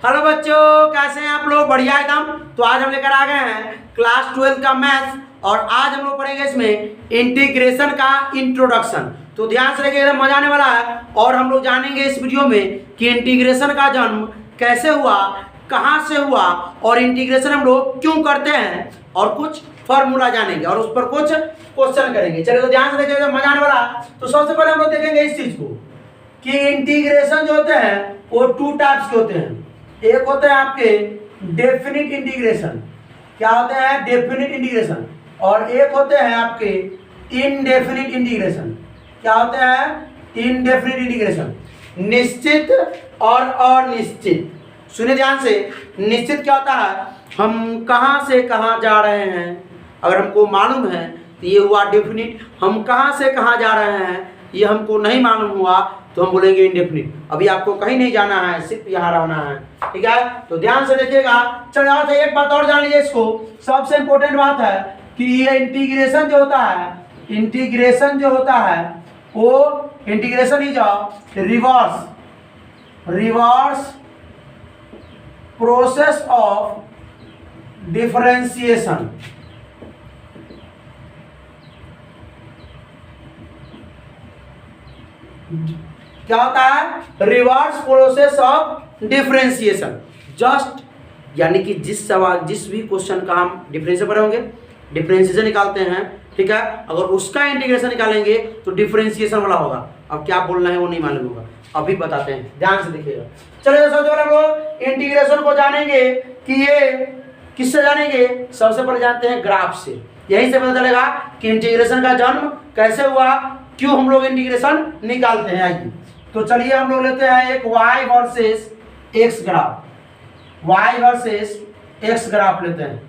Hello बच्चों, कैसे हैं आप लोग? बढ़िया एकदम। तो आज हम लेकर आ गए हैं क्लास 12 का मैथ्स और आज हम लोग पढ़ेंगे इसमें इंटीग्रेशन का इंट्रोडक्शन। तो ध्यान से देखिए, एकदम मजा आने वाला है। और हम लोग जानेंगे इस वीडियो में कि इंटीग्रेशन का जन्म कैसे हुआ, कहाँ से हुआ और इंटीग्रेशन हम लोग क्यों करते हैं और कुछ फॉर्मूला जानेंगे और उस पर कुछ क्वेश्चन करेंगे। चलिए तो ध्यान से देखिए, एकदम मजा आने वाला है। तो सबसे पहले हम लोग देखेंगे इस चीज को कि इंटीग्रेशन जो होते हैं वो टू टाइप्स के होते हैं। एक होते हैं आपके डेफिनिट इंटीग्रेशन, क्या होते हैं? Definite integration. और एक होते हैं आपके इनडेफिनिट इंटीग्रेशन, क्या होते हैं? Indefinite integration. निश्चित और अनिश्चित। सुनिए ध्यान से, निश्चित क्या होता है? हम कहाँ से कहाँ जा रहे हैं अगर हमको मालूम है तो ये हुआ डेफिनिट। हम कहाँ से कहाँ जा रहे हैं ये हमको नहीं मालूम हुआ तो हम बोलेंगे इंडेफिनिट। अभी आपको कहीं नहीं जाना है, सिर्फ यहाँ रहना है, ठीक है? तो ध्यान से देखिएगा। चलो यहाँ से एक बात और जान लीजिए, इसको सबसे इंपॉर्टेंट बात है कि ये इंटीग्रेशन जो होता है, इंटीग्रेशन जो होता है वो integration is reverse process of differentiation. क्या होता है? Reverse process of differentiation. Just यानी कि जिस भी क्वेश्चन का हम डिफरेंशिएशन पर होंगे, डिफरेंशिएशन निकालते हैं, ठीक है? अगर उसका इंटीग्रेशन निकालेंगे तो डिफरेंशिएशन वाला होगा। अब क्या बोलना है वो नहीं मालूम होगा, अभी बताते हैं, ध्यान से देखिएगा। चलिए सबसे पहले हम लोग इंटीग्रेशन को जानेंगे कि ये किससे जानेंगे। सबसे पहले जानते हैं ग्राफ से। यहीं से पता चलेगा कि इंटीग्रेशन का जन्म कैसे हुआ, क्यों हम लोग इंटीग्रेशन निकालते हैं। आइए तो चलिए हम लोग लेते हैं एक y versus x graph, y versus x graph लेते हैं।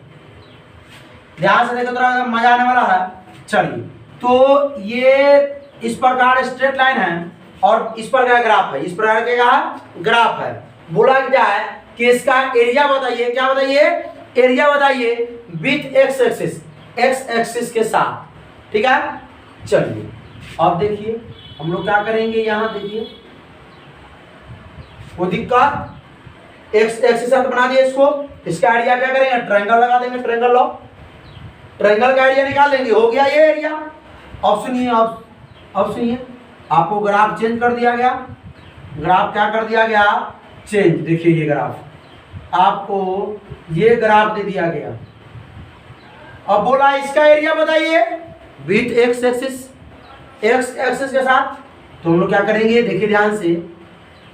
ध्यान से देखो, थोड़ा मजा आने वाला है। चलिए तो ये इस प्रकार स्ट्रेट लाइन है और इस प्रकार ग्राफ है, इस प्रकार का ग्राफ है। बोला जाए कि इसका एरिया बताइए, क्या बताइए? एरिया बताइए विथ x एक्सिस के साथ, ठीक है? चलिए अब देखिए हम लोग क्या करेंगे। यहाँ देखिए वो दिक्कत एक्स एक्सिस साथ बना दिए इसको। इसका आइडिया क्या करेंगे? ट्रायंगल लगा देंगे, ट्रायंगल लो, ट्रायंगल का आइडिया निकाल लेंगे, हो गया ये एरिया। अब सुनिए, अब सुनिए, आपको ग्राफ चेंज कर दिया गया। ग्राफ क्या कर दिया गया? चेंज। देखिए ये ग्राफ आपको ये ग्राफ दे दिया गया। अब बोला इसका एरिया बताइए विथ एक्स एक्सिस के साथ। तो हम लोग क्या करेंगे? देखिए ध्यान से,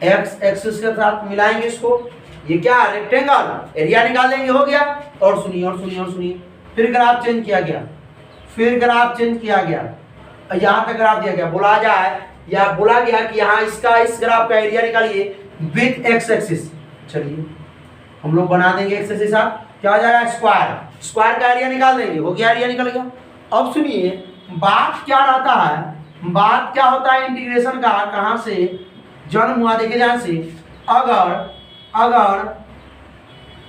एक्स एक्सिस के साथ मिलाएंगे इसको। ये क्या? रेक्टेंगल। एरिया निकाल लेंगे, हो गया। और सुनिए और सुनिए और सुनिए, फिर ग्राफ चेंज किया गया, फिर ग्राफ चेंज किया गया, यहाँ पे ग्राफ दिया गया। बोला जाए या बोला गया कि यहाँ इसका इस ग्राफ का एरिया निकालिए विथ एक्स एक्सिस। चलिए हम लोग बना देंगे एक्स एक्सिस के साथ। क्या हो जाएगा? स्क्वायर। स्क्वायर का एरिया निकाल देंगे, हो गया, एरिया निकल गया। अब सुनिए बात क्या रहता है, बात क्या होता है इंटीग्रेशन का, कहाँ से जन्म हुआ। देखिए ध्यान से, अगर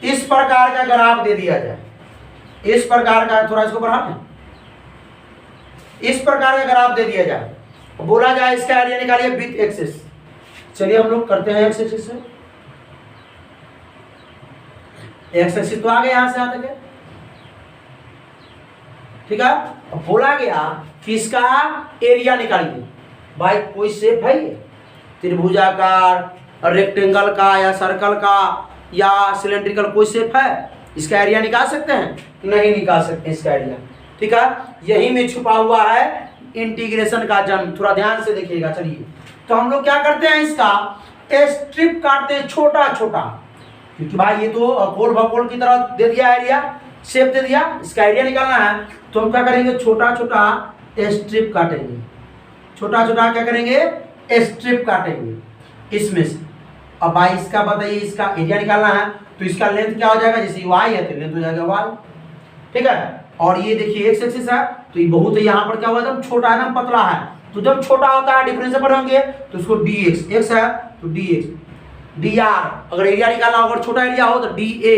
इस प्रकार का ग्राफ दे दिया जाए, इस प्रकार का, थोड़ा इसको बढ़ा दें, इस प्रकार का ग्राफ दे दिया जाए, बोला जाए इसका एरिया निकालिए विथ एक्सिस। चलिए हम लोग करते हैं एक्स एक्सिस से। एक्स एक्सिस तो आ गया यहां से यहां तक, ठीक है? अब बोला गया कि इसका एरिया निकालिए। भाई कोई शेप है ये, त्रिभुजाकार, रेक्टेंगल का या सर्कल का या सिलेंड्रिकल, कोई शेप है? इसका एरिया निकाल सकते हैं? नहीं निकाल सकते इसका एरिया, ठीक है? यही में छुपा हुआ है इंटीग्रेशन का जन्म। थोड़ा ध्यान से देखिएगा। चलिए तो हम लोग क्या करते हैं, इसका स्ट्रिप काटते हैं छोटा छोटा, क्योंकि भाई ये तो गोल भगोल की तरह दे दिया एरिया, शेप दे दिया। इसका एरिया निकालना है तो हम क्या करेंगे? छोटा छोटा स्ट्रिप काटेंगे, छोटा छोटा क्या करेंगे? स्ट्रिप काटेंगे इसमें से। अब भाई इसका बताइए, इसका एरिया निकालना है तो इसका लेंथ क्या हो जाएगा? जैसे y है तो लेंथ हो जाएगा y, ठीक है? और ये देखिए एक्स एक्सिस है तो ये बहुत है, यहाँ पर क्या हुआ? एकदम छोटा है ना, पतला है। तो जब छोटा होता है डिफरेंशियल पर होंगे तो इसको dx, x है तो dx, dr अगर एरिया निकालना हो, अगर छोटा एरिया हो तो dA,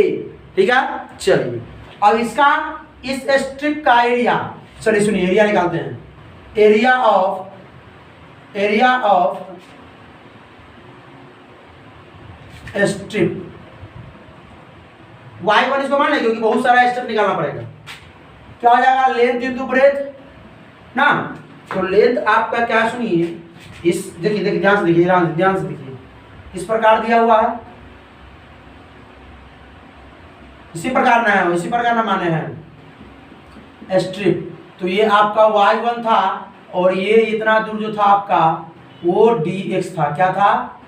ठीक है? चलिए अब इसका इस स्ट्रिप का एरिया, चलिए सुनिए एरिया निकालते हैं। एरिया ऑफ स्ट्रिप y1 इसको मान लें क्योंकि बहुत सारा स्टेप निकालना पड़ेगा। क्या हो जाएगा, लेंथ इंटू ब्रेथ ना। तो लेंथ आपका क्या, सुनिए इस, देखिए देखिए ध्यान से देखिए, ध्यान से देखिए, इस प्रकार दिया हुआ है, इसी प्रकार ना है, इसी प्रकार ना माने हैं स्ट्रिप। तो ये आपका y1 था और ये इतना दूर जो था आपका वो dx था। क्या था,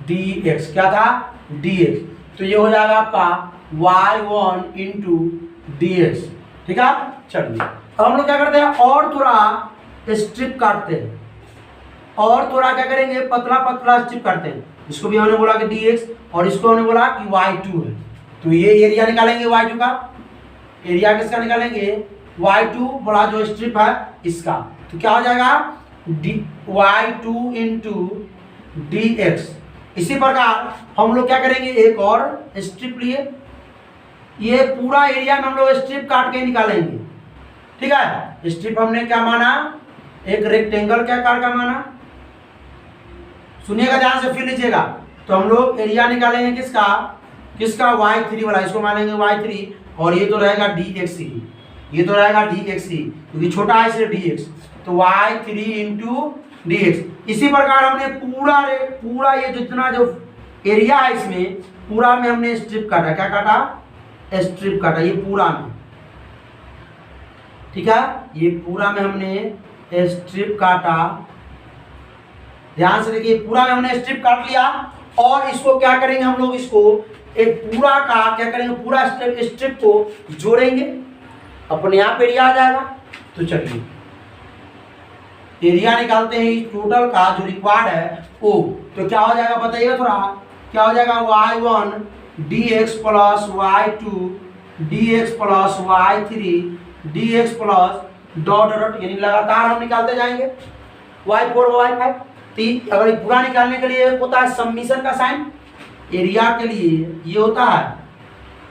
dx। क्या था, dx। तो ये हो जाएगा आपका y1 इंटू dx। ठीक है, चलिए अब हम लोग क्या करते हैं, और थोड़ा स्ट्रिप काटते हैं, और थोड़ा क्या करेंगे, पतला पतला स्ट्रिप काटते हैं। इसको भी हमने बोला कि dx और इसको हमने बोला कि y2 है। तो ये एरिया निकालेंगे y2 का, एरिया किसका निकालेंगे, y2 बड़ा जो स्ट्रिप है इसका। तो क्या हो जाएगा, y2 इंटू dx। इसी प्रकार हम लोग क्या करेंगे, एक और स्ट्रिप लिए, ये पूरा एरिया में हम लोग स्ट्रिप काट के निकालेंगे। ठीक है, स्ट्रिप हमने क्या माना, एक रेक्टेंगल के आकार का माना। सुनिएगा ध्यान से, फिर लीजिएगा। तो हम लोग एरिया निकालेंगे किसका, किसका, y3 वाला, इसको मानेंगे y3 और ये तो रहेगा dx ही, ये तो रहेगा dx ही क्योंकि छोटा है इसलिए dx। तो y3 इंटू dx। इसी प्रकार हमने पूरा ये जितना जो एरिया है इसमें पूरा में हमने स्ट्रिप काटा। क्या काटा, स्ट्रिप काटा, ये पूरा में। ठीक है, ये पूरा में हमने स्ट्रिप काटा। ध्यान से देखिए, पूरा में हमने स्ट्रिप काट लिया और इसको क्या करेंगे हम लोग, इसको एक पूरा का क्या करेंगे, पूरा स्ट्रिप को जोड़ेंगे, अपने आप एरिया आ जाएगा। तो चलिए एरिया निकालते हैं इस टोटल का जो रिक्वायर्ड है ओ। तो क्या हो जाएगा बताइएगा थोड़ा, क्या हो जाएगा, y1 dx plus y2 dx plus y3 dx plus dot dot, यानी लगातार हम निकालते जाएंगे y4 y5। अगर पूरा निकालने के लिए होता है सम्मिशन का साइन, एरिया के लिए ये होता है,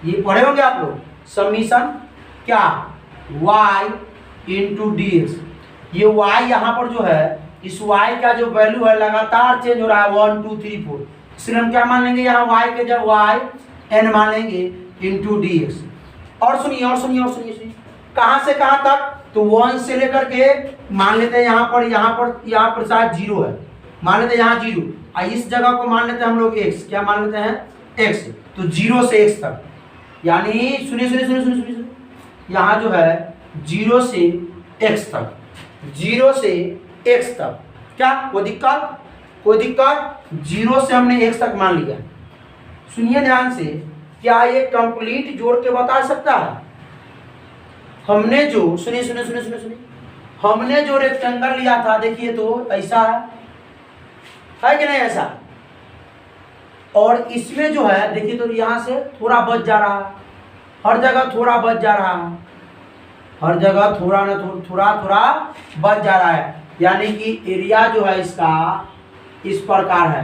ये पढ़े होंगे आप लोग, सम्मिशन क्या, y इंटू dx। ये y यहाँ पर जो है, इस y का जो वैल्यू है लगातार चेंज हो रहा है 1 2 3 4, इसलिए हम क्या मान लेंगे यहाँ y के जब y n मान लेंगे इंटू dx। और सुनिए और सुनिए और सुनिए सुनिए, कहाँ से कहाँ तक, तो 1 से लेकर के मान लेते हैं यहाँ पर शायद 0 है, मान लेते हैं यहाँ 0, और इस जगह को मान लेते हैं हम लोग x। क्या मान लेते हैं, x। तो 0 से x तक, यानी सुनिए सुनिए सुनिए सुनिए सुनिए, यहाँ जो है 0 से x तक, 0 से x तक, क्या कोई दिक्कत, कोई दिक्कत, 0 से हमने x तक मान लिया। सुनिए ध्यान से, क्या ये कंप्लीट जोड़ के बता सकता है, हमने जो, सुनिए सुनिए सुनिए सुनिए सुनिए, हमने जो रेक्टेंगल लिया था, देखिए तो ऐसा है कि नहीं, ऐसा। और इसमें जो है देखिए तो यहाँ से थोड़ा बच जा रहा है, हर जगह थोड़ा बच जा रहा है, हर जगह थोड़ा ना थोड़ा थोड़ा बच जा रहा है, यानी कि एरिया जो है इसका इस प्रकार है।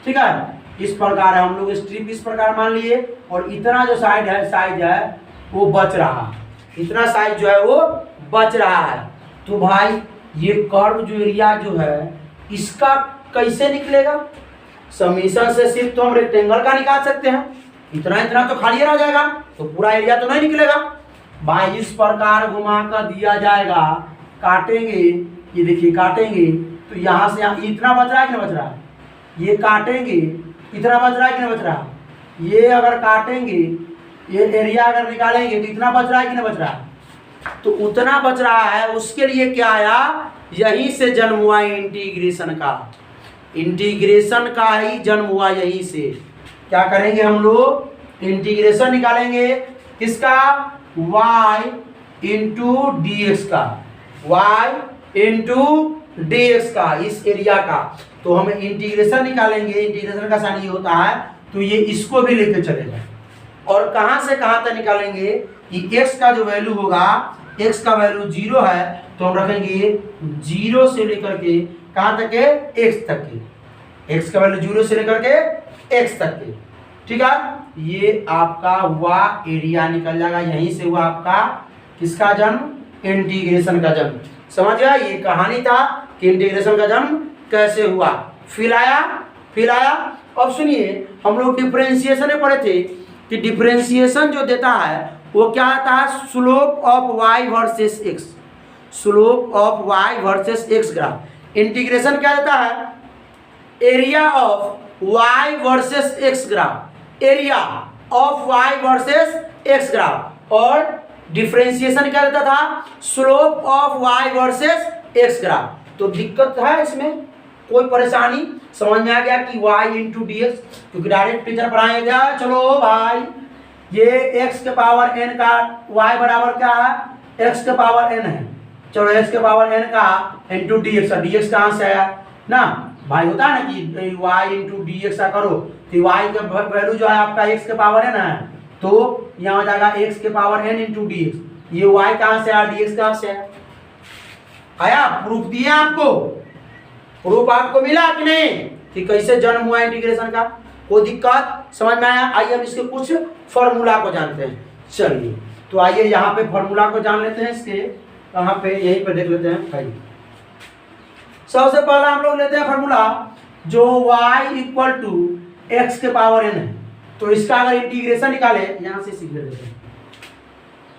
ठीक है, इस प्रकार है, हम लोग स्ट्रिप इस प्रकार मान लिए और इतना जो साइज है वो बच रहा है, इतना साइज जो है वो बच रहा है। तो भाई ये कर्व जो एरिया जो है इसका कैसे निकलेगा, समीशन से सिर्फ तो हम रेक्टेंगल का निकाल सकते हैं, इतना इतना तो खाली रह जाएगा, तो पूरा एरिया तो नहीं निकलेगा। भाई इस प्रकार घुमा कर दिया जाएगा, काटेंगे, ये देखिए काटेंगे तो यहाँ से यहाँ इतना बच रहा है कि नहीं बच रहा है, ये काटेंगे इतना बच रहा है कि नहीं बच रहा है, ये अगर काटेंगे, ये एरिया अगर निकालेंगे तो इतना बच रहा है कि नहीं बच रहा है, तो उतना बच रहा है। उसके लिए क्या आया, यहीं से जन्म हुआ इंटीग्रेशन का, इंटीग्रेशन का ही जन्म हुआ यहीं से। क्या करेंगे हम लोग, इंटीग्रेशन निकालेंगे किसका, y इंटू डी एक्स का, y इंटू डी एक्स का, इस एरिया का। तो हम इंटीग्रेशन निकालेंगे, इंटीग्रेशन का साइन ये होता है, तो ये इसको भी लेके चलेगा। और कहाँ से कहाँ तक निकालेंगे कि x का जो वैल्यू होगा, x का वैल्यू 0 है, तो हम रखेंगे 0 से लेकर के कहाँ तक के, x तक के, x का वैल्यू 0 से लेकर के x तक के। ठीक है, ये आपका हुआ एरिया निकल जाएगा, यहीं से हुआ आपका किसका जन्म, इंटीग्रेशन का जन्म। समझ गया, ये कहानी था कि इंटीग्रेशन का जन्म कैसे हुआ। फिर आया। अब सुनिए, हम लोग डिफरेंशिएशन में पढ़े थे कि डिफरेंशिएशन जो देता है वो क्या आता है, slope of y versus x, slope of y versus x graph. Integration क्या देता है, area of y versus x graph, area of y versus x graph. और डिफरेंशिएशन क्या देता था, slope of y versus x graph. तो दिक्कत है इसमें, कोई परेशानी, समझ में आ गया कि y इंटू डी एक्स, क्योंकि डायरेक्ट टीचर पढ़ाएगा। चलो भाई ये x के पावर n का y बराबर क्या है, x के पावर n है। चलो x के पावर n का into d x, D x कहाँ से आया ना भाई, होता है ना कि y इंटू डी एक्स करो, तो y का वैल्यू जो है आपका x के पावर n है, तो यहाँ हो जाएगा x के power n into d x. ये y कहाँ से आया, डी एक्स कहाँ से आया, आया। प्रूफ दिए आपको, प्रूफ आपको मिला कि नहीं कि कैसे जन्म हुआ इंटीग्रेशन का, कोई दिक्कत समझ में आया। आइए हम इसके कुछ फॉर्मूला को जानते हैं। चलिए तो आइए यहाँ पे फॉर्मूला को जान लेते हैं इसके, कहाँ पे, यहीं पे देख लेते हैं भाई। सबसे पहला हम लोग लेते हैं फॉर्मूला जो y इक्वल टू एक्स के पावर n है। तो इसका अगर इंटीग्रेशन निकाले, यहाँ से सीख लेते हैं,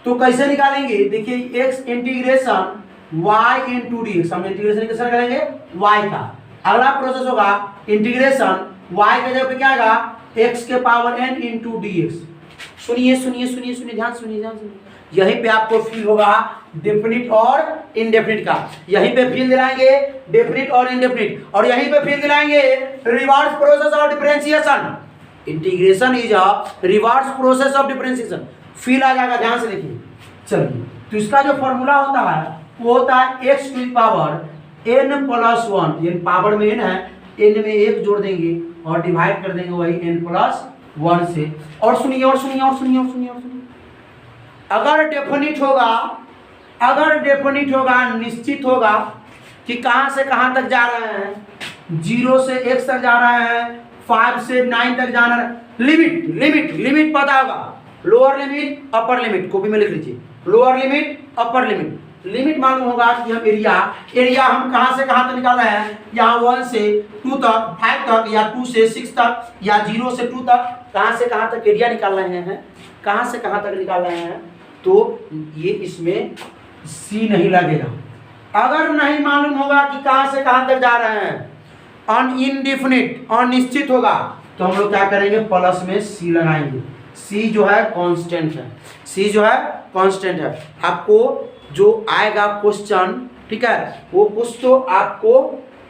तो कैसे निकालेंगे, देखिए x integration y into d x, हम इंटीग्रेशन कैसे करेंगे y का। अगला प्रोसेस होगा इंटीग्रेशन y के जगह पे क्या आएगा, x के power n into d x. सुनिए सुनिए सुनिए सुनिए, ध्यान सुनिए ध्यान सुनिए, यहीं पे आपको फील होगा डेफिनिट और इनडेफिनिट का, यहीं पे फील दिलाएंगे डेफिनिट और इनडेफिनिट, और यहीं पे फील दिलाएंगे reverse process of differentiation. Integration is a reverse process of differentiation, feel आ जाएगा, ध्यान से देखिए। चलिए तो इसका जो फॉर्मूला होता है वो होता है x to power n plus one, ये पावर में n है, n में एक जोड़ देंगे और डिवाइड कर देंगे वही n प्लस वन से। और सुनिए और सुनिए और सुनिए और सुनिए और सुनिए, अगर डेफिनिट होगा, अगर डेफिनिट होगा, निश्चित होगा कि कहाँ से कहाँ तक जा रहे हैं, 0 से x तक जा रहे हैं, 5 से 9 तक जाना है, लिमिट लिमिट लिमिट पता होगा, lower limit upper limit, copy में लिख लीजिए, lower limit upper limit. Limit मालूम होगा कि हम एरिया, एरिया हम कहाँ से कहाँ तक निकाल रहे हैं, यहाँ 1 से 2 तक, 5 तक, या 2 से 6 तक, या 0 से 2 तक, कहाँ से कहाँ तक एरिया निकाल रहे हैं, कहाँ से कहाँ तक निकाल रहे हैं। तो ये इसमें सी नहीं लगेगा। अगर नहीं मालूम होगा कि कहाँ से कहाँ तक जा रहे हैं, अनइनडिफिनिट अनिश्चित होगा, तो हम लोग क्या करेंगे, प्लस में सी लगाएंगे। सी जो है कांस्टेंट है, सी जो है कांस्टेंट है। आपको जो आएगा क्वेश्चन, ठीक है, वो कुछ तो आपको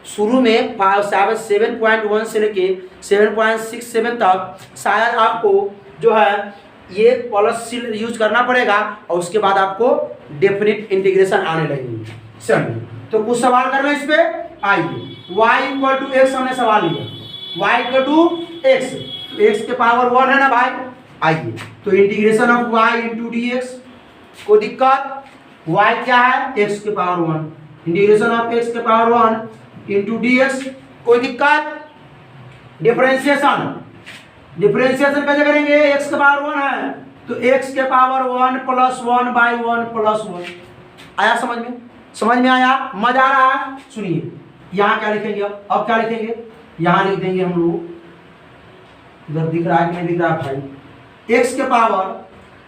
शुरू में 7.1 से लेके 7.67 तक शायद आपको जो है ये प्लस सी यूज करना पड़ेगा, और उसके बाद आपको डेफिनिट इंटीग्रेशन आने लगेंगे। चलिए तो कुछ सवाल करना इस पे, आइए। y इक्वल टू एक्स हमने सवाल लिया, y equal to x, x के पावर 1 है ना भाई। आइए तो integration of y into d x, कोई दिक्कत, y क्या है, x के पावर 1, इंटीग्रेशन ऑफ x के पावर 1 इंटू डी एक्स, कोई दिक्कत। डिफरेंशिएशन, डिफरेंशिएशन कैसे करेंगे, x के पावर 1 है तो x के पावर 1 प्लस 1 बाई 1 प्लस 1। आया समझ में, समझ में आया, मजा आ रहा है। सुनिए यहाँ क्या लिखेंगे, अब क्या लिखेंगे, यहाँ लिख देंगे हम लोग, इधर दिख रहा है कि नहीं दिख रहा है भाई, x के पावर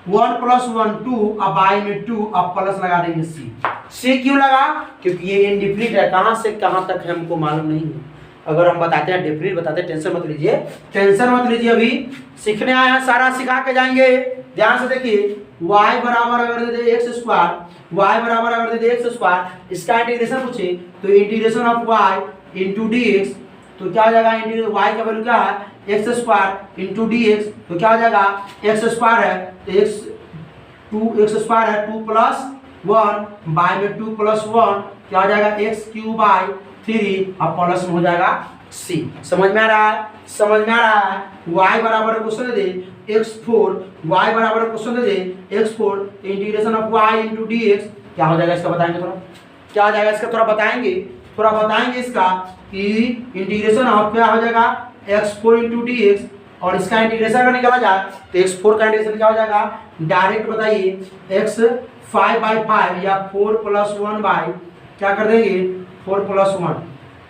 1 प्लस 1 2, अब बाई में 2, अब प्लस लगा देंगे सी। सी क्यों लगा, क्योंकि ये इनडिफिनिट है, कहाँ से कहाँ तक है हमको मालूम नहीं है। अगर हम बताते हैं डेफिनिट बताते हैं, टेंशन मत लीजिए, टेंशन मत लीजिए, अभी सीखने आए हैं, सारा सिखा के जाएंगे। ध्यान से देखिए, y बराबर अगर दे दे एक्स स्क्वायर, y बराबर अगर दे दे एक्स स्क्वायर, इसका इंटीग्रेशन पूछे तो integration of y into d x, तो क्या हो जाएगा, y का वैल्यू क्या है, x square into d x, तो क्या हो जाएगा, एक्स स्क्वायर है तो एक्स स्क्वायर है 2 प्लस 1 बाई में 2 प्लस 1, क्या हो जाएगा, एक्स क्यू बाई 3, अब प्लस में हो जाएगा सी। समझ में आ रहा है, समझ में आ रहा है। y बराबर क्वेश्चन दे x4, y बराबर question they x4, integration of y into d x, क्या हो जाएगा इसका बताएंगे थोड़ा, क्या हो जाएगा इसका थोड़ा बताएंगे, थोड़ा बताएंगे इसका कि इंटीग्रेशन ऑफ क्या हो जाएगा, x4 इंटू डी एक्स, और इसका इंटीग्रेशन अगर निकाला जाए तो x4 का इंटीग्रेशन क्या हो जाएगा, डायरेक्ट बताइए, x 5/5 या 4 प्लस 1 बाई क्या कर देंगे, 4 प्लस 1,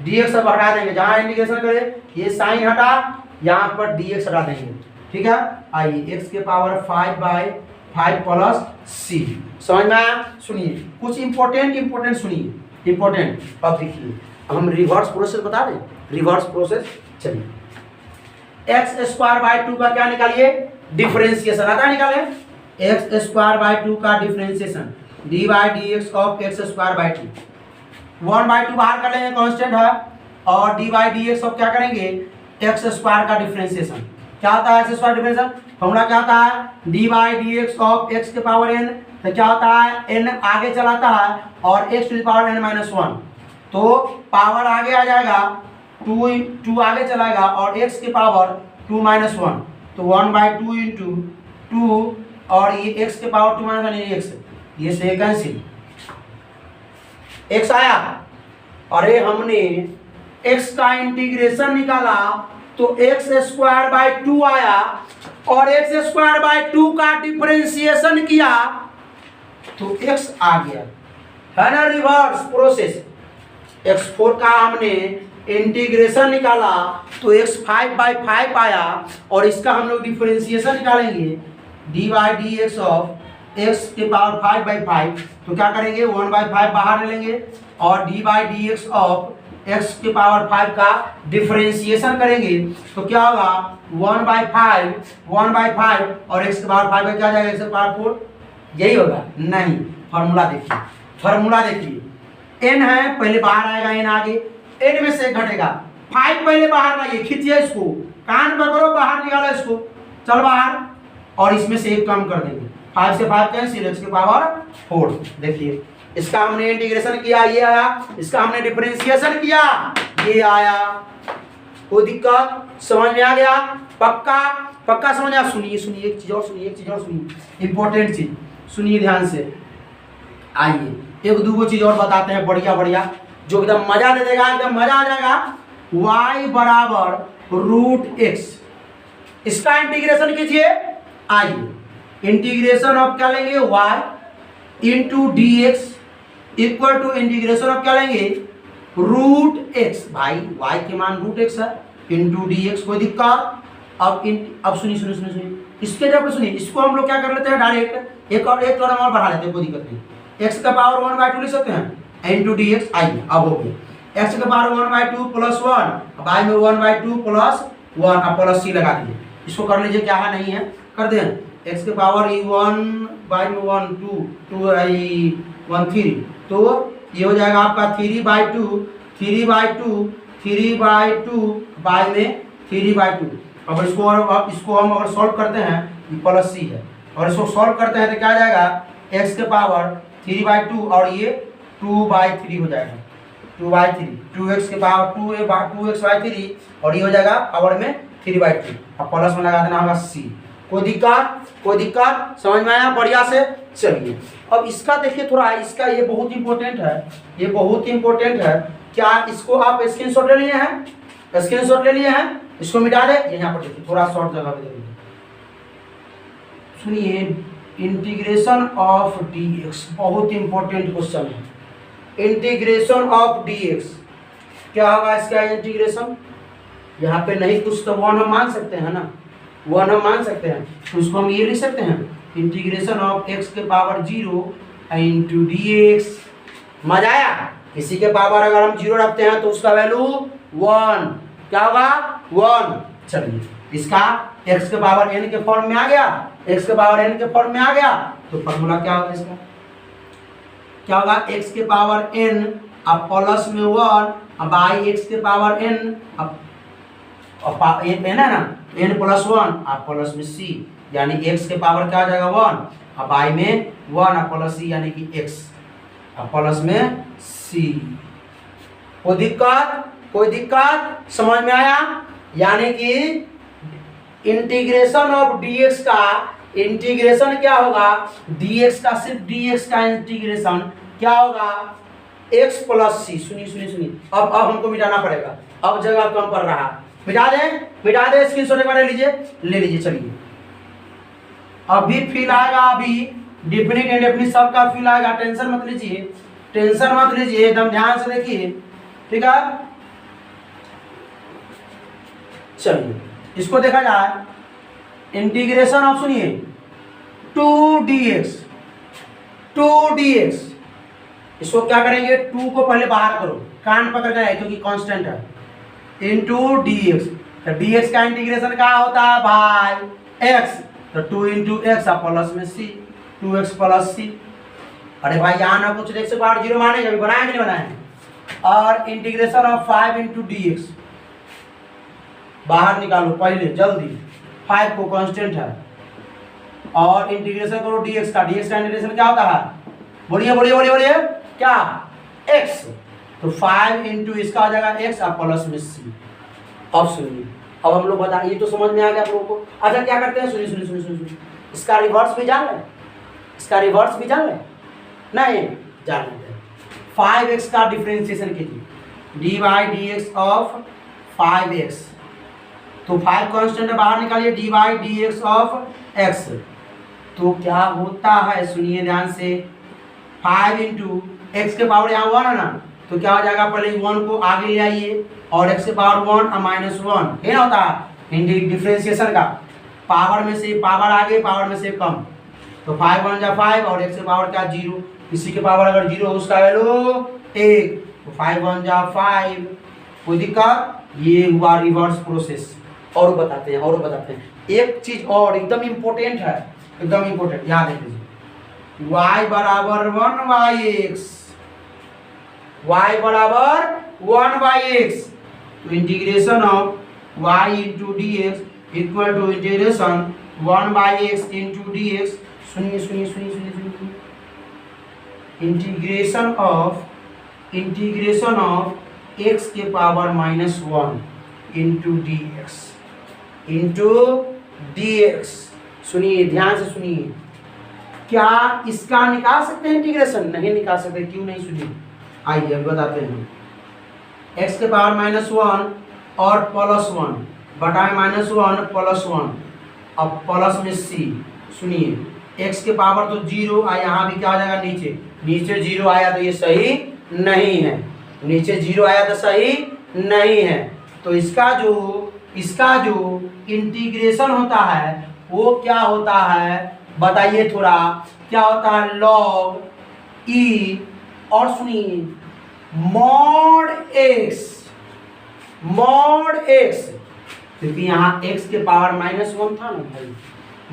डी एक्स अब हटा देंगे, जहाँ इंटीग्रेशन करे ये साइन हटा, यहाँ पर डी एक्स हटा देंगे, ठीक है। आइए x के पावर 5/5 प्लस c, समझ में आया। सुनिए कुछ इंपॉर्टेंट सुनिए, इंपॉर्टेंट। अब देखिए अब हम रिवर्स प्रोसेस बता दें, रिवर्स प्रोसेस। चलिए x²/2 का क्या निकालिए, डिफरेंशिएशन आता है, निकाले x²/2 का डिफरेंशिएशन dy/dx ऑफ x²/2, 1/2 बाहर कर लेंगे कांस्टेंट है, और dy/dx ऑफ क्या करेंगे, x² का डिफरेंशिएशन। क्या होता है x² डिफरेंशिएशन, फॉर्मूला क्या होता है, dy/dx ऑफ x के पावर n, तो क्या होता है n आगे चलाता है और x to the power n-1, तो पावर आगे आ जाएगा 2 आगे चलाएगा और x के पावर 2-1, तो 1/2 इंटू 2 और ये x के पावर 2-1 x, ये से कैंसिल, x आया। अरे हमने x का इंटीग्रेशन निकाला तो x²/2 आया, और x²/2 का डिफरेंशिएशन किया तो x आ गया, है ना। रिवर्स प्रोसेस, x4 का हमने इंटीग्रेशन निकाला तो x 5/5 आया, और इसका हम लोग डिफरेंशिएशन निकालेंगे dy/dx ऑफ x के पावर 5/5, तो क्या करेंगे 1/5 बाहर ले लेंगे और dy/dx ऑफ x के पावर 5 का डिफरेंशिएशन करेंगे, तो क्या होगा 1/5 और x के पावर 5 क्या जाएगा, x के पावर 4, यही होगा। नहीं, फार्मूला देखिए, फार्मूला देखिए, n है पहले बाहर आएगा, n आगे, n में से घटेगा 5 पहले बाहर लाइए, खींचिए इसको, कान पकड़ो, बाहर निकालो इसको, चल बाहर, और इसमें से 1 कम कर देंगे, 5 से 5 कैंसिल, x के पावर 4। देखिए इसका हमने इंटीग्रेशन किया, ये आया, इसका हमने डिफरेंशिएशन किया, ये आया। कोई दिक्कत, समझ में आ गया, पक्का पक्का समझ आ। सुनिए सुनिए एक चीज और सुनिए, इंपॉर्टेंट चीज सुनिए ध्यान से। आइए एक दो चीज और बताते हैं, बढ़िया जो एकदम मजा दे देगा, एकदम मजा आ जाएगा। y बराबर √x, इसका इंटीग्रेशन कीजिए। आइए इंटीग्रेशन ऑफ क्या लेंगे, y into dx equal to integration of क्या लेंगे, √x, भाई y के मान √x है, इंटू dx, कोई दिक्कत। अब सुनिए इसके जब सुनिए, इसको हम लोग क्या कर लेते हैं डायरेक्ट, एक और बढ़ा लेते हैं, कोई दिक्कत नहीं। x का पावर 1/2 लिख सकते हैं इंटू dx। आइए अब हो गया, x का पावर 1/2 प्लस 1, बाय में 1/2 प्लस 1, अब प्लस c लगा दीजिए, इसको कर लीजिए, क्या है नहीं है, कर दें। x के पावर 1 बाय में 1 2 1 3, तो ये हो जाएगा आपका 3/2 बाय में 3/2। अब इसको हम अगर सॉल्व करते हैं, ये प्लस c है, और इसको सॉल्व करते हैं तो क्या आ जाएगा, x के पावर 3/2 और ये 2/3 हो जाएगा, 2/3, 2x के पावर 2x/3, और ये हो जाएगा पावर में 3/2, अब प्लस में लगा देना होगा c। कोई दिक्कत, समझ में आया बढ़िया से। चलिए अब इसका देखिए थोड़ा, इसका ये बहुत इंपॉर्टेंट है, क्या इसको आप स्क्रीनशॉट ले लिए हैं, इसको मिटा दे, यहाँ पर देखिए थोड़ा शॉर्ट जगह पे देखिए, सुनिए इंटीग्रेशन ऑफ dx, बहुत इंपॉर्टेंट क्वेश्चन है। इंटीग्रेशन ऑफ dx क्या होगा, इसका इंटीग्रेशन यहाँ पे नहीं कुछ तो 1 हम मान सकते हैं ना, 1 हम मान सकते हैं, तो उसको हम ये लिख सकते हैं, इंटीग्रेशन ऑफ x के पावर 0 इंटू dx। मजा आया, किसी के पावर अगर हम 0 रखते हैं तो उसका वैल्यू 1, क्या होगा 1। चलिए इसका x के पावर n के फॉर्म में आ गया, तो फॉर्मूला क्या होगा इसका, क्या होगा, x के पावर n अब प्लस में 1 अब बाई x के पावर n, अब n है ना, n प्लस 1 अब प्लस में c, यानी x के पावर क्या आ जाएगा 1, अब बाई में 1 अब प्लस c, यानी कि x अब प्लस में c। कोई दिक्कत, समझ में आया। यानी कि इंटीग्रेशन ऑफ dx का इंटीग्रेशन क्या होगा, dx का सिर्फ dx का इंटीग्रेशन क्या होगा, x प्लस c। सुनिए अब हमको मिटाना पड़ेगा, अब जगह कम पड़ रहा, मिटा दे, स्क्रीनशॉट एक बार ले लीजिए। चलिए अभी फील आएगा, अभी डिफिनिट इंडेफिनिट सबका फील आएगा, टेंशन मत लीजिए, एकदम ध्यान से देखिए, ठीक है। चलिए इसको देखा जाए, इंटीग्रेशन ऑफ सुनिए 2dx, 2dx। इसको क्या करेंगे, 2 को पहले बाहर करो, कान पकड़ कर क्योंकि कांस्टेंट है, इंटू dx। तो dx का इंटीग्रेशन क्या होता है भाई, x। तो 2 इंटू एक्स प्लस में c, 2x प्लस c। अरे भाई यहाँ ना कुछ देख से बाहर जीरो मानेगा, अभी बनाए कि नहीं बनाए। और इंटीग्रेशन ऑफ 5 इंटू dx बाहर निकालो पहले जल्दी, 5 को कांस्टेंट है, और इंटीग्रेशन करो dx का। dx का इंटीग्रेशन क्या होता है, बोलिए बोलिए बोलिए बोलिए क्या, x। तो 5 इंटू इसका आ जाएगा x और प्लस में c। अब सुनिए, अब हम लोग बता, ये तो समझ में आ गया आप लोगों को। अच्छा क्या करते हैं, सुनिए सुनिए सुनिए सुनिए, इसका रिवर्स भी जान लें, इसका रिवर्स भी जान लें, नहीं जान लेते हैं। 5x का डिफरेंशिएशन कीजिए, D by D x of 5x। तो 5 कांस्टेंट है, बाहर निकालिए, D by D x of x। तो क्या होता है सुनिए ध्यान से, 5 इंटू एक्स के पावर यहाँ 1 है ना, तो क्या हो जाएगा, पहले 1 को आगे ले आइए और x के पावर 1 और माइनस 1 ये ना होता है डिफरेंशिएशन का, पावर में से पावर आगे, पावर में से कम। तो 5 1 जा 5 और x के पावर क्या 0, इसी के पावर अगर 0 उसका वैल्यू 1। तो 5 1 जा 5, कोई दिक्कत, ये हुआ रिवर्स प्रोसेस। और बताते हैं, और बताते हैं एक चीज और एकदम इम्पोर्टेंट है, एकदम इम्पोर्टेंट, याद रख लीजिए। y बराबर 1/x, y बराबर 1/x। तो integration of y into d x equal to integration 1/x into d x. सुनिए सुनिए सुनिए सुनिए सुनिए, इंटीग्रेशन ऑफ x के power -1 into d x, into d x. सुनिए ध्यान से सुनिए, क्या इसका निकाल सकते हैं इंटीग्रेशन, नहीं निकाल सकते, क्यों नहीं, सुनिए आइए अब बताते हैं। x के पावर -1 और +1 बटा -1 +1, अब प्लस में c। सुनिए x के पावर तो 0 आ, यहाँ भी क्या आ जाएगा, नीचे नीचे 0 आया तो ये सही नहीं है, नीचे 0 आया तो सही नहीं है। तो इसका जो इंटीग्रेशन होता है वो क्या होता है बताइए थोड़ा, क्या होता है, log e और सुनिए मॉड x, क्योंकि यहाँ x के पावर -1 था ना भाई,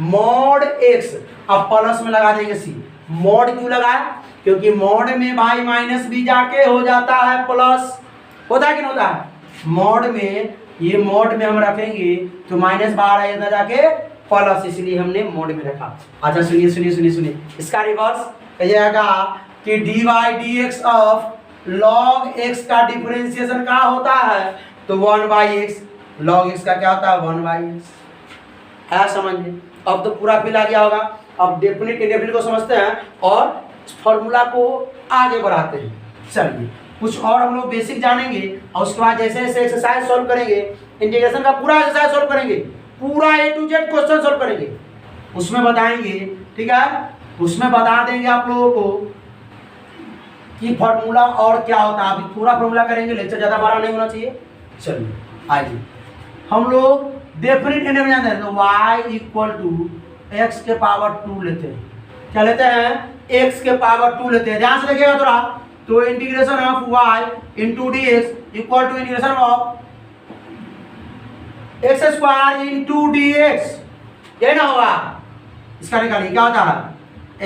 मॉड x। अब प्लस में लगा देंगे c। मॉड क्यों लगाया, क्योंकि मॉड में भाई माइनस भी जाके हो जाता है प्लस, होता है कि नहीं होता है। मॉड में, ये मॉड में हम रखेंगे तो माइनस बाहर आ जाता जाके प्लस, इसलिए हमने मॉड में रखा। अच्छा सुनिए सुनिए सुनिए सुनिए, इसका रिवर्स कहिएगा कि D by D x of log x का डिफरेंशिएशन क्या होता है, तो 1/x। लॉग एक्स का क्या होता है, 1/x। है समझ में, अब तो पूरा फिल आ गया होगा। अब डेफिनिट इंडेफिनिट को समझते हैं और फॉर्मूला को आगे बढ़ाते हैं। चलिए कुछ और हम लोग बेसिक जानेंगे और उसके बाद जैसे जैसे एक्सरसाइज सॉल्व करेंगे, इंटीग्रेशन का पूरा एक्सरसाइज सॉल्व करेंगे, पूरा A to Z question solve करेंगे, उसमें बताएंगे, ठीक है, उसमें बता देंगे आप लोगों को कि फॉर्मूला और क्या होता है। अभी पूरा फॉर्मूला करेंगे, लेक्चर ज़्यादा बड़ा नहीं होना चाहिए। चलिए आइए हम लोग डेफिनेट इंडेफिनिट जानते हैं, तो y इक्वल टू एक्स के पावर 2 लेते हैं। क्या लेते हैं, x के पावर 2 लेते हैं, ध्यान से देखिएगा थोड़ा। तो integration of y into d x equal to integration of x square into d x, ये ना होगा। इसका निकालिए क्या होता है,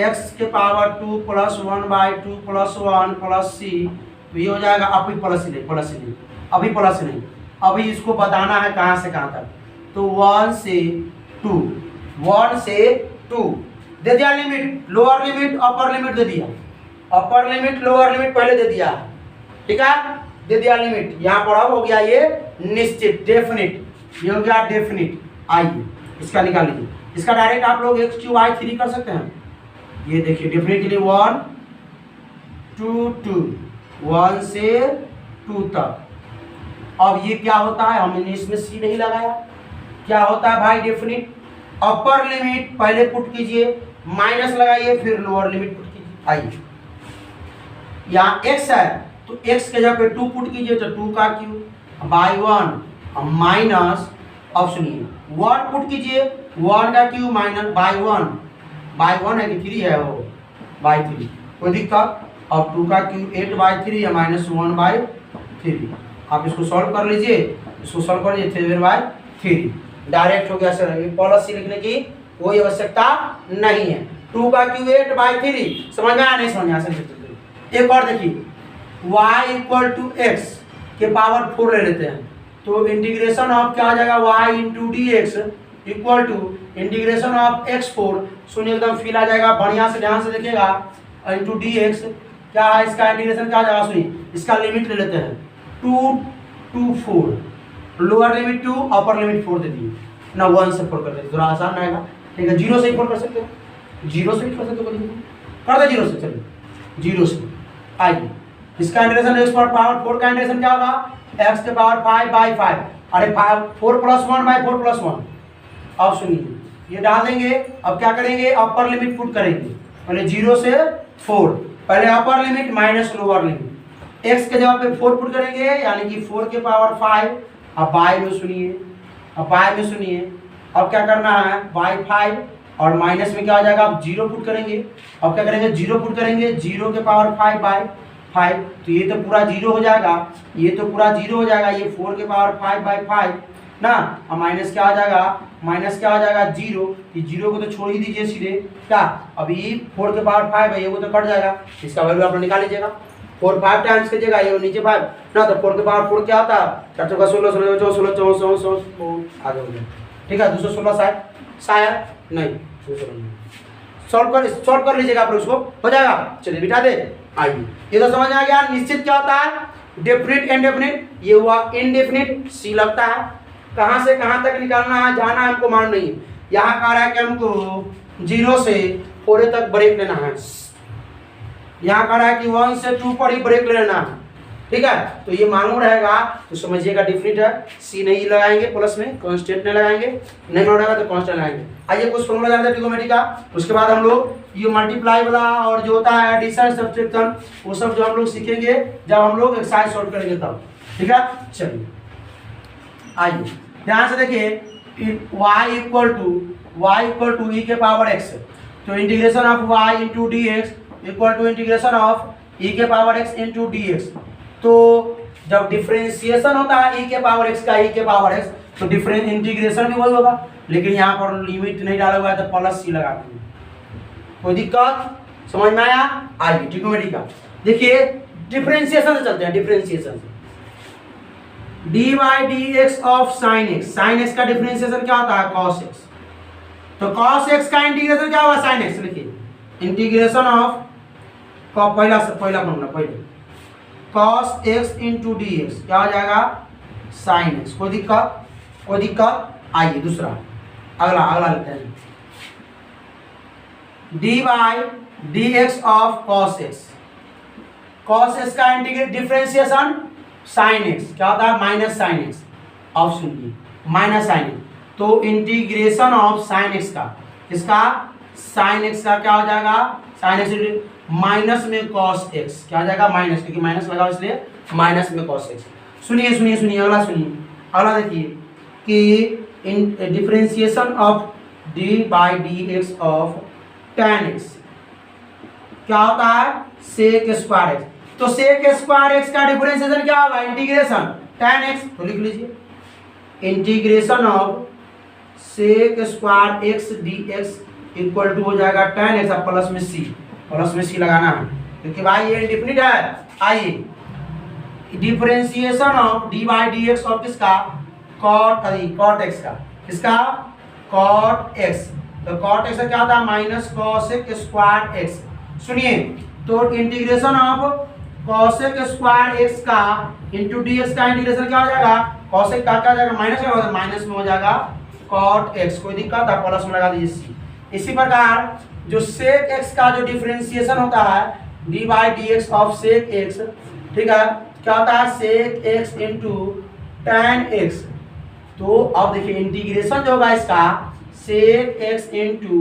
x के पावर 2 + 1/2 + 1 + c, तो ये हो जाएगा। अभी प्लस ही नहीं, अभी प्लस नहीं, अभी इसको बताना है कहाँ से कहाँ तक। तो 1 से 2 दे दिया limit, lower limit upper limit दे दिया, अपर लिमिट लोअर लिमिट पहले दे दिया, ठीक है, दे दिया लिमिट। यहाँ पर अब हो गया ये निश्चित, डेफिनिट, ये हो गया डेफिनिट। आइए इसका निकाल लीजिए, इसका डायरेक्ट आप लोग x3y3 कर सकते हैं। ये देखिए डेफिनेट के लिए 1 2 2, 1 से 2 तक। अब ये क्या होता है, हमने इसमें c नहीं लगाया, क्या होता है भाई डेफिनिट, अपर लिमिट पहले पुट कीजिए, माइनस लगाइए, फिर लोअर लिमिट पुट कीजिए। आइए यहाँ x है तो x के जगह पे 2 पुट कीजिए, तो 2 का क्यूब बाई 1 माइनस, अब सुनिए 1 पुट कीजिए 1 का क्यूब माइनस बाई वन है कि 3 है वो बाई 3, कोई दिक्कत। अब 2 का क्यूब 8/3 या -1/3। आप इसको सॉल्व कर लीजिए, इसको सॉल्व कर लीजिए 3/3 डायरेक्ट हो गया सर। प्लस सी लिखने की कोई आवश्यकता नहीं है। 2 का क्यूब 8/3 समझ में आया नहीं समझ में आया सर। एक और देखिए y इक्वल टू एक्स के पावर 4 ले लेते हैं, तो इंटीग्रेशन ऑफ क्या आ जाएगा y into d x equal to integration of x4, सुनिए एकदम फील आ जाएगा, बढ़िया से ध्यान से देखिएगा, इंटू डी एक्स क्या है इसका इंटीग्रेशन क्या आ जाएगा, सुनिए इसका लिमिट ले लेते हैं 2 to 4, lower limit 2 upper limit 4 दे दिए ना, 1 से 4 कर देते थोड़ा आसान रहेगा, ठीक है। 0 से 4 कर सकते हो, 0 से कर सकते हो, कर दे 0 से, चलिए 0 से आइए। इसका इंटीग्रेशन x पावर 4 का इंटीग्रेशन क्या होगा, x के पावर 5/5, अरे 4 + 1/4 + 1। अब सुनिए ये डाल देंगे, अब क्या करेंगे अपर लिमिट पुट करेंगे, पहले 0 से 4, पहले upper limit minus lower limit, x के जगह पे 4 पुट करेंगे यानी कि 4 के पावर 5। अब बाय में सुनिए, अब बाय में सुनिए, अब क्या करना है बाय 5 और माइनस में क्या आ जाएगा, अब 0 पुट करेंगे, अब क्या करेंगे 0 पुट करेंगे, 0 के पावर 5/5, तो ये तो पूरा 0 हो जाएगा, ये तो पूरा 0 हो जाएगा, ये 4 के पावर 5/5 ना, अब माइनस क्या आ जाएगा, माइनस क्या आ जाएगा 0, ये 0 को तो छोड़ ही दीजिए सीधे क्या, अब ये 4 के पावर 5 है, ये वो तो कट जाएगा, इसका वैल्यू आप निकाल लीजिएगा, 4 5 टाइम्स कीजिएगा, ये नीचे 5 ना, तो 4 के पावर 4 क्या होता है 4 × 16 16 16 14 14 आगे हो गया, ठीक है 216 शायद नहीं, सॉल्व कर लीजिएगा आप लोग, उसको हो जाएगा। चलिए बिठा दे, आइए ये तो समझ में आ गया। निश्चित क्या होता है डेफिनिट इनडेफिनिट, ये हुआ इनडेफिनिट, सी लगता है, कहाँ से कहाँ तक निकालना है जाना है हमको मालूम नहीं है। यहाँ कह रहा है कि हमको 0 से 4 तक ब्रेक लेना है, यहाँ कह रहा है कि 1 से 2 पर ही ब्रेक लेना है, ठीक है, तो ये मालूम रहेगा, तो समझिएगा डिफिनिट है, सी नहीं लगाएंगे प्लस में, कांस्टेंट नहीं लगाएंगे, नहीं रहेगा तो कांस्टेंट लगाएंगे। आइए कुछ फॉर्मूला जानते हैं ट्रिग्नोमेट्री का, उसके बाद हम लोग ये मल्टीप्लाई वाला और जो होता है एडिशन सब्ट्रैक्शन वो सब जो हम लोग सीखेंगे जब हम लोग एक्सरसाइज सॉल्व करेंगे तब, ठीक है। चलिए आइए ध्यान से देखिए, y इक्वल टू e के पावर x, तो integration of y into d x equal to integration of e के power x into d x. तो जब डिफरेंशिएशन होता है e के पावर x का e के पावर x, तो डिफरेंस इंटीग्रेशन भी वही होगा, लेकिन यहाँ पर लिमिट नहीं डाला हुआ है तो प्लस सी लगा देंगे, कोई दिक्कत समझ में आया। आइए ट्रिग्नोमेट्री का देखिए, डिफरेंशिएशन से चलते हैं, डिफरेंशिएशन से dy/dx of sin x, sin x का डिफरेंशिएशन क्या होता है cos x, तो cos x का इंटीग्रेशन क्या होगा sin x, लिखिए इंटीग्रेशन ऑफ पहला फॉर्मूला पहले cos x into d x क्या हो जाएगा sin x, कोई दिक्कत। आइए दूसरा अगला लेते हैं, dy/dx of cos x, cos x का इंटीग्रेट डिफरेंशिएशन sin x क्या होता है माइनस sin x, अब सुनिए माइनस sin x, तो इंटीग्रेशन ऑफ sin x का, इसका sin x का क्या हो जाएगा sin x माइनस में cos x क्या हो जाएगा माइनस, क्योंकि माइनस लगा इसलिए माइनस में cos x। सुनिए अगला देखिए कि differentiation of dy/dx of tan x क्या होता है sec स्क्वायर x, तो sec स्क्वायर x का डिफरेंशिएशन क्या होगा इंटीग्रेशन tan x, तो लिख लीजिए integration of sec square x dx equal to हो जाएगा tan x, प्लस में सी लगाना है क्योंकि भाई ये इंडेफिनिट है। आइए डिफरेंशिएशन ऑफ dy/dx ऑफ किसका cot x का, किसका cot x, तो cot x का क्या होता है माइनस cosec स्क्वायर x। सुनिए तो integration of cosec square x का इंटू dx का इंटीग्रेशन क्या हो जाएगा cosec का क्या हो जाएगा माइनस में हो जाएगा cot x, कोई दिक्कत है प्लस में लगा दीजिए सी। इसी प्रकार जो sec x का जो डिफरेंशिएशन होता है dy/dx ऑफ sec x, ठीक है, क्या होता है sec x into tan x, तो अब देखिए इंटीग्रेशन जो होगा इसका sec x into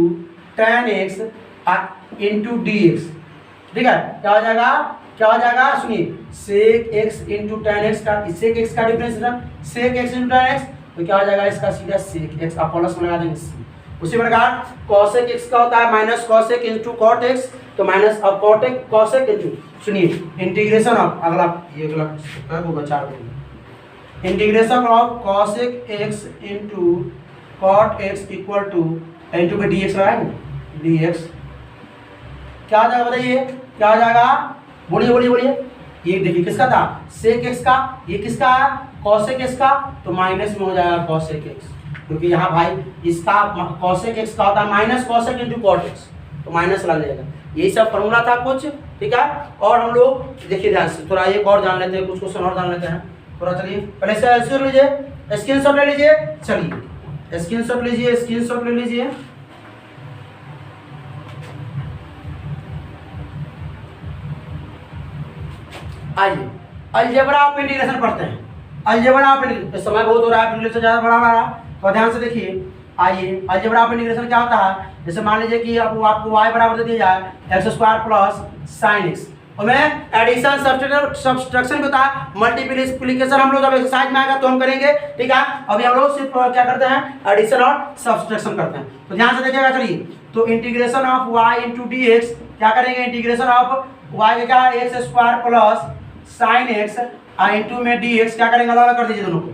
tan x into dx, ठीक है, क्या हो जाएगा सुनिए sec x into tan x का, sec x का differentiation sec x into tan x, तो क्या हो जाएगा इसका सीधा sec x, आप प्लस में लगा देंगे उसी प्रकार कॉसेक एक्स का होता है minus cosec into cot x, तो माइनस अब कॉटेक कॉसेक इंटू, सुनिए इंटीग्रेशन ऑफ अगला ये अगला होगा 4 integration of cosec x into cot x equal to into में डी एक्स लगाएंगे, डी एक्स क्या आ जाएगा बताइए, क्या आ जाएगा, बोलिए बोलिए बोलिए। ये देखिए किसका था, सेक एक्स का, ये किसका है कॉसेक एक्स का, तो माइनस में हो जाएगा कॉसेक एक्स, क्योंकि यहाँ भाई इसका कॉसेक एक्स का होता है minus cosec into cot x, तो माइनस लग जाएगा। यही सब फॉर्मूला था कुछ, ठीक है। और हम लोग देखिए ध्यान से थोड़ा एक और जान लेते हैं, कुछ क्वेश्चन और जान लेते हैं थोड़ा। चलिए पहले से स्क्रीन लीजिए, स्क्रीनशॉट ले लीजिए, चलिए स्क्रीनशॉट लीजिए, स्क्रीनशॉट ले लीजिए। आइए अलजेब्रा ऑफ इंटीग्रेशन पढ़ते हैं। अलजेब्रा ऑफ इंटीग्रेशन, समय बहुत हो रहा है, इंटीग्रेशन ज़्यादा बड़ा रहा, तो ध्यान से देखिए। आइए अलजेब्रा ऑफ इंटीग्रेशन क्या होता है, जैसे मान लीजिए कि आपको y बराबर दे दिया जाए x square plus sine x, और मैं एडिशन सब्सट्रैक्शन भी होता है, मल्टीप्लिकेशन हम लोग जब एक्सरसाइज में आएगा तो हम करेंगे, ठीक है। अभी हम लोग सिर्फ क्या करते हैं, एडिशन और सब्सट्रैक्शन करते हैं, तो ध्यान से देखिएगा। चलिए तो integration of y into d x क्या करेंगे, इंटीग्रेशन ऑफ y का क्या x square plus sine x into में डी एक्स क्या करेंगे, अलग अलग कर दीजिए दोनों को।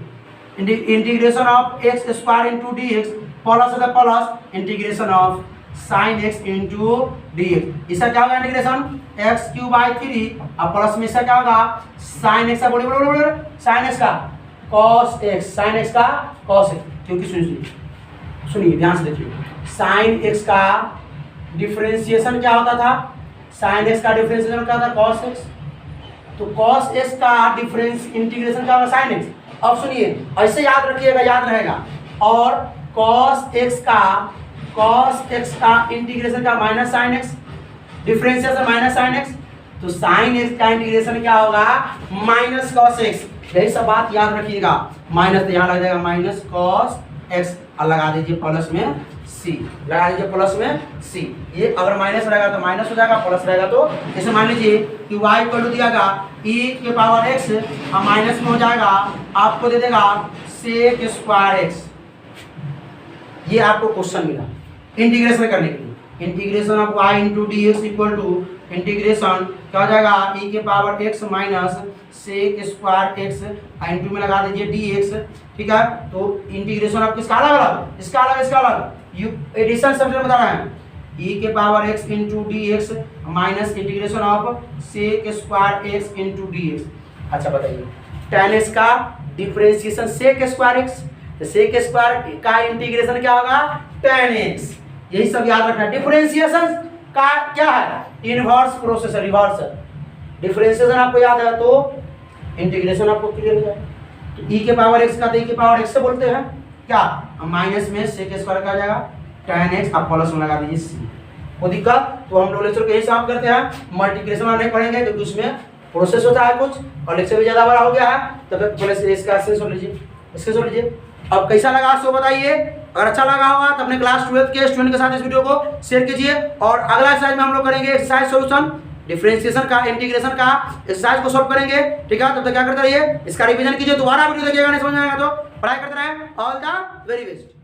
Integration of x square into d x plus plus integration of sine x into d x, इसका क्या होगा इंटीग्रेशन एक्स क्यू बाई 3 और प्लस में इसका क्या होगा साइन एक्स का, बोलिए बोलिए बोलिए, साइन एक्स का कॉस एक्स, साइन एक्स का कॉस एक्स, क्योंकि सुनिए ध्यान से देखिए, साइन एक्स का डिफरेंशिएशन क्या होता था, साइन एक्स का डिफरेंशिएशन क्या था कॉस एक्स, तो कॉस एक्स का डिफरेंस इंटीग्रेशन क्या होगा साइन एक्स। अब सुनिए ऐसे याद रखिएगा, याद रहेगा, और कॉस एक्स का इंटीग्रेशन का minus sine x, differentiation minus sine x, तो साइन एक्स का इंटीग्रेशन क्या होगा माइनस कॉस एक्स, यही सब बात याद रखिएगा। माइनस तो यहाँ लग जाएगा माइनस कॉस एक्स, और लगा दीजिए प्लस में सी, लगा दीजिए प्लस में सी। ये अगर माइनस रहेगा तो माइनस हो जाएगा, प्लस रहेगा तो जैसे मान लीजिए कि y इक्वल टू दियागा e के पावर x और माइनस में हो जाएगा, आपको दे देगा सेक स्क्वायर x। ये आपको क्वेश्चन मिला इंटीग्रेशन करने के लिए, integration of y into d x equal to integration क्या हो जाएगा e के power x minus sec square x into में लगा दीजिए डी एक्स, ठीक है। तो इंटीग्रेशन ऑफ किसका अलग अलग, इसका अलग इसका अलग, यू एडिशन सब बता रहे हैं, e के power x into d x minus integration of sec square x into d x. अच्छा बताइए tan x का डिफरेंशिएशन सेक स्क्वायर x, तो सेक स्क्वायर का इंटीग्रेशन क्या होगा tan x, यही सब याद रखना। डिफरेंशिएशन का क्या है इनवर्स प्रोसेस, रिवर्स। डिफरेंशिएशन आपको याद है तो इंटीग्रेशन आपको क्लियर हो जाए। तो e के पावर x का तो e के पावर x से बोलते हैं क्या, माइनस में सेक स्क्वायर का जाएगा tan x, आप प्लस में लगा दीजिए c। वो दिक्कत तो हम लोग लेक्चर के हिसाब करते हैं, मल्टीप्लिकेशन में नहीं पढ़ेंगे क्योंकि उसमें प्रोसेस होता है कुछ, और लेक्चर भी ज़्यादा बड़ा हो गया है, तो पहले से इसका स्क्रीनशॉट लीजिए, स्क्रीनशॉट लीजिए। अब कैसा लगा सो बताइए, अगर अच्छा लगा होगा तो अपने क्लास 12 के स्टूडेंट के साथ इस वीडियो को शेयर कीजिए। और अगला एक्सरसाइज में हम लोग करेंगे एक्सरसाइज सॉल्यूशन, डिफरेंशिएशन का इंटीग्रेशन का एक्सरसाइज को सॉल्व करेंगे, ठीक है। तब तक क्या करते रहिए, इसका रिवीजन कीजिए, दोबारा वीडियो देखिएगा, नहीं समझ में आएगा तो पढ़ाई करते रहें। All the very best.